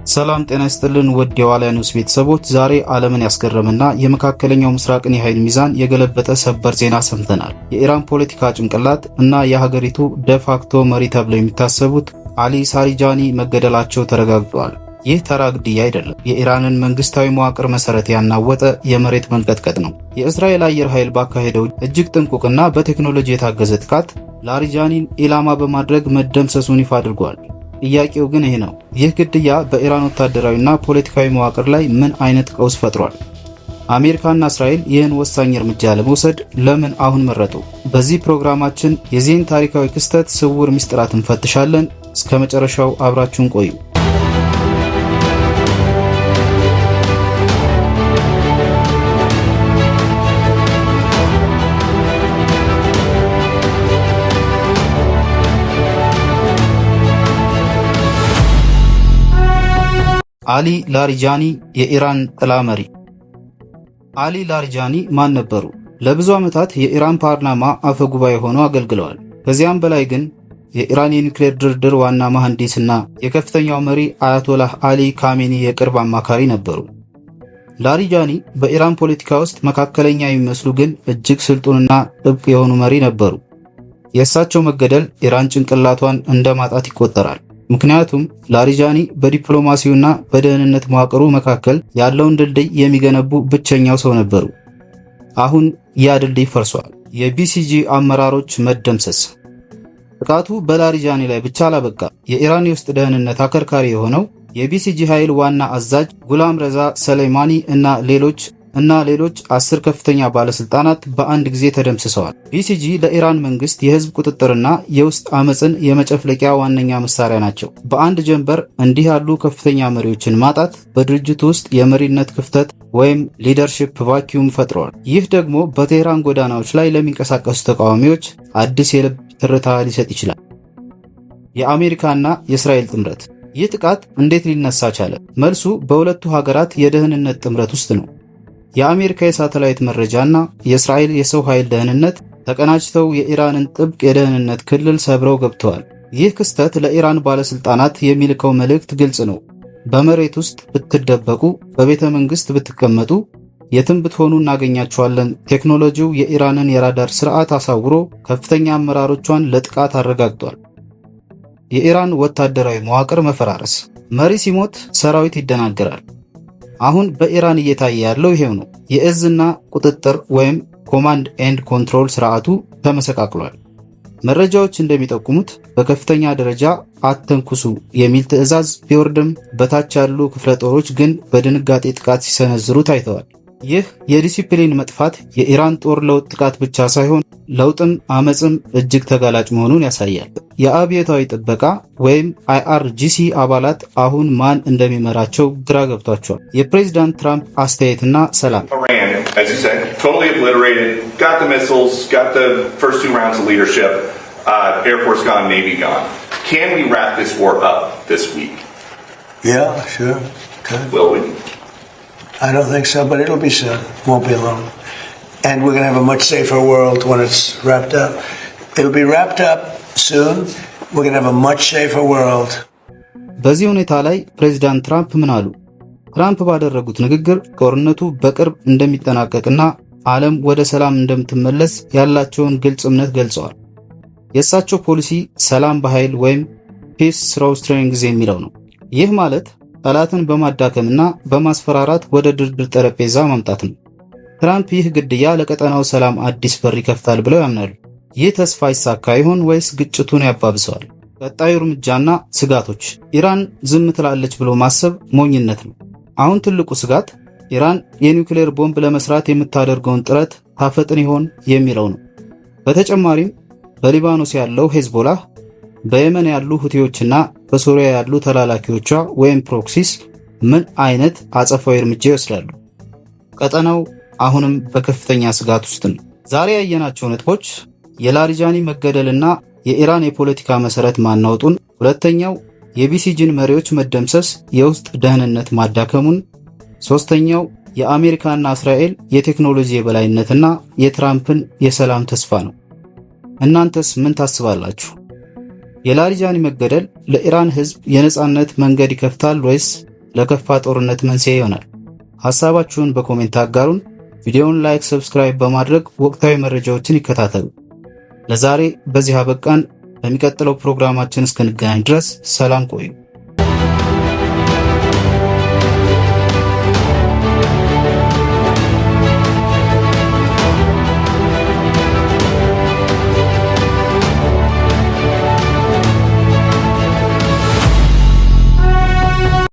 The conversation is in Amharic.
ሰላም ጤና ይስጥልን ውድ የዋልያ ኒውስ ቤተሰቦች፣ ዛሬ ዓለምን ያስገረመና የመካከለኛው ምስራቅን የኃይል ሚዛን የገለበጠ ሰበር ዜና ሰምተናል። የኢራን ፖለቲካ ጭንቅላት እና የሀገሪቱ ደፋክቶ መሪ ተብለው የሚታሰቡት አሊ ሳሪጃኒ መገደላቸው ተረጋግጧል። ይህ ተራ ግድያ አይደለም። የኢራንን መንግስታዊ መዋቅር መሰረት ያናወጠ የመሬት መንቀጥቀጥ ነው። የእስራኤል አየር ኃይል ባካሄደው እጅግ ጥንቁቅና በቴክኖሎጂ የታገዘ ጥቃት ላሪጃኒን ኢላማ በማድረግ መደምሰሱን ይፋ አድርጓል። ጥያቄው ግን ይህ ነው። ይህ ግድያ በኢራን ወታደራዊና ፖለቲካዊ መዋቅር ላይ ምን አይነት ቀውስ ፈጥሯል? አሜሪካና እስራኤል ይህን ወሳኝ እርምጃ ለመውሰድ ለምን አሁን መረጡ? በዚህ ፕሮግራማችን የዚህን ታሪካዊ ክስተት ስውር ምስጢራት እንፈትሻለን። እስከ መጨረሻው አብራችሁን ቆዩ። አሊ ላሪጃኒ የኢራን ጥላ መሪ። አሊ ላሪጃኒ ማን ነበሩ? ለብዙ ዓመታት የኢራን ፓርላማ አፈ ጉባኤ ሆነው አገልግለዋል። ከዚያም በላይ ግን የኢራን የኒውክሌር ድርድር ዋና መሐንዲስና የከፍተኛው መሪ አያቶላህ አሊ ካሜኒ የቅርብ አማካሪ ነበሩ። ላሪጃኒ በኢራን ፖለቲካ ውስጥ መካከለኛ የሚመስሉ ግን እጅግ ስልጡንና ጥብቅ የሆኑ መሪ ነበሩ። የእሳቸው መገደል ኢራን ጭንቅላቷን እንደ ማጣት ይቆጠራል። ምክንያቱም ላሪጃኒ በዲፕሎማሲውና በደህንነት መዋቅሩ መካከል ያለውን ድልድይ የሚገነቡ ብቸኛው ሰው ነበሩ። አሁን ያ ድልድይ ፈርሷል። የቢሲጂ አመራሮች መደምሰስ። ጥቃቱ በላሪጃኒ ላይ ብቻ አላበቃ። የኢራን የውስጥ ደህንነት አከርካሪ የሆነው የቢሲጂ ኃይል ዋና አዛዥ ጉላም ረዛ ሰሌማኒ እና ሌሎች 10 ከፍተኛ ባለስልጣናት በአንድ ጊዜ ተደምስሰዋል። ቢሲጂ ለኢራን መንግስት የህዝብ ቁጥጥርና የውስጥ አመፅን የመጨፍለቂያ ዋነኛ መሳሪያ ናቸው። በአንድ ጀንበር እንዲህ ያሉ ከፍተኛ መሪዎችን ማጣት በድርጅቱ ውስጥ የመሪነት ክፍተት ወይም ሊደርሺፕ ቫኪዩም ፈጥሯል። ይህ ደግሞ በቴህራን ጎዳናዎች ላይ ለሚንቀሳቀሱ ተቃዋሚዎች አዲስ የልብ ትርታ ሊሰጥ ይችላል። የአሜሪካና የእስራኤል ጥምረት። ይህ ጥቃት እንዴት ሊነሳ ቻለ? መልሱ በሁለቱ ሀገራት የደህንነት ጥምረት ውስጥ ነው። የአሜሪካ የሳተላይት መረጃና የእስራኤል የሰው ኃይል ደህንነት ተቀናጅተው የኢራንን ጥብቅ የደህንነት ክልል ሰብረው ገብተዋል። ይህ ክስተት ለኢራን ባለስልጣናት የሚልከው መልእክት ግልጽ ነው። በመሬት ውስጥ ብትደበቁ፣ በቤተ መንግስት ብትቀመጡ፣ የትም ብትሆኑ እናገኛቸዋለን። ቴክኖሎጂው የኢራንን የራዳር ስርዓት አሳውሮ ከፍተኛ አመራሮቿን ለጥቃት አረጋግጧል። የኢራን ወታደራዊ መዋቅር መፈራረስ። መሪ ሲሞት ሰራዊት ይደናገራል። አሁን በኢራን እየታየ ያለው ይሄው ነው። የእዝና ቁጥጥር ወይም ኮማንድ ኤንድ ኮንትሮል ስርዓቱ ተመሰቃቅሏል። መረጃዎች እንደሚጠቁሙት በከፍተኛ ደረጃ አተንኩሱ የሚል ትዕዛዝ ቢወርድም በታች ያሉ ክፍለ ጦሮች ግን በድንጋጤ ጥቃት ሲሰነዝሩ ታይተዋል። ይህ የዲሲፕሊን መጥፋት የኢራን ጦር ለውጥ ጥቃት ብቻ ሳይሆን ለውጥም አመፅም እጅግ ተጋላጭ መሆኑን ያሳያል። የአብዮታዊ ጥበቃ ወይም አይአርጂሲ አባላት አሁን ማን እንደሚመራቸው ግራ ገብቷቸዋል። የፕሬዝዳንት ትራምፕ አስተያየትና ሰላም። I don't think so, but it'll be soon. Won't be long. And we're going to have a much safer world when it's wrapped up. It'll be wrapped up soon. We're going to have a much safer world. በዚህ ሁኔታ ላይ ፕሬዝዳንት ትራምፕ ምን አሉ? ትራምፕ ባደረጉት ንግግር ጦርነቱ በቅርብ እንደሚጠናቀቅና ዓለም ወደ ሰላም እንደምትመለስ ያላቸውን ግልጽ እምነት ገልጸዋል። የእሳቸው ፖሊሲ ሰላም በኃይል ወይም ፒስ ስሮው ስትሪንግዝ የሚለው ነው። ይህ ማለት ጠላትን በማዳከምና በማስፈራራት ወደ ድርድር ጠረጴዛ ማምጣት ነው። ትራምፕ ይህ ግድያ ለቀጠናው ሰላም አዲስ በር ይከፍታል ብለው ያምናሉ። ይህ ተስፋ ይሳካ ይሆን ወይስ ግጭቱን ያባብሰዋል? ቀጣዩ እርምጃና ስጋቶች። ኢራን ዝም ትላለች ብሎ ማሰብ ሞኝነት ነው። አሁን ትልቁ ስጋት ኢራን የኒውክሌር ቦምብ ለመስራት የምታደርገውን ጥረት ታፈጥን ይሆን የሚለው ነው። በተጨማሪም በሊባኖስ ያለው ሄዝቦላህ፣ በየመን ያሉ ሁቲዎችና በሶሪያ ያሉ ተላላኪዎቿ ወይም ፕሮክሲስ ምን አይነት አጸፋዊ እርምጃ ይወስዳሉ? ቀጠናው አሁንም በከፍተኛ ስጋት ውስጥ ነው። ዛሬ ያየናቸው ነጥቦች የላሪጃኒ መገደልና የኢራን የፖለቲካ መሰረት ማናወጡን፣ ሁለተኛው የቢሲጂን መሪዎች መደምሰስ የውስጥ ደህንነት ማዳከሙን፣ ሶስተኛው የአሜሪካና እስራኤል የቴክኖሎጂ የበላይነትና የትራምፕን የሰላም ተስፋ ነው። እናንተስ ምን ታስባላችሁ? የላሪጃኒ መገደል ለኢራን ህዝብ የነጻነት መንገድ ይከፍታል ወይስ ለከፋ ጦርነት መንስኤ ይሆናል። ሐሳባችሁን በኮሜንት አጋሩን። ቪዲዮውን ላይክ፣ ሰብስክራይብ በማድረግ ወቅታዊ መረጃዎችን ይከታተሉ። ለዛሬ በዚህ አበቃን። በሚቀጥለው ፕሮግራማችን እስክንገናኝ ድረስ ሰላም ቆዩ።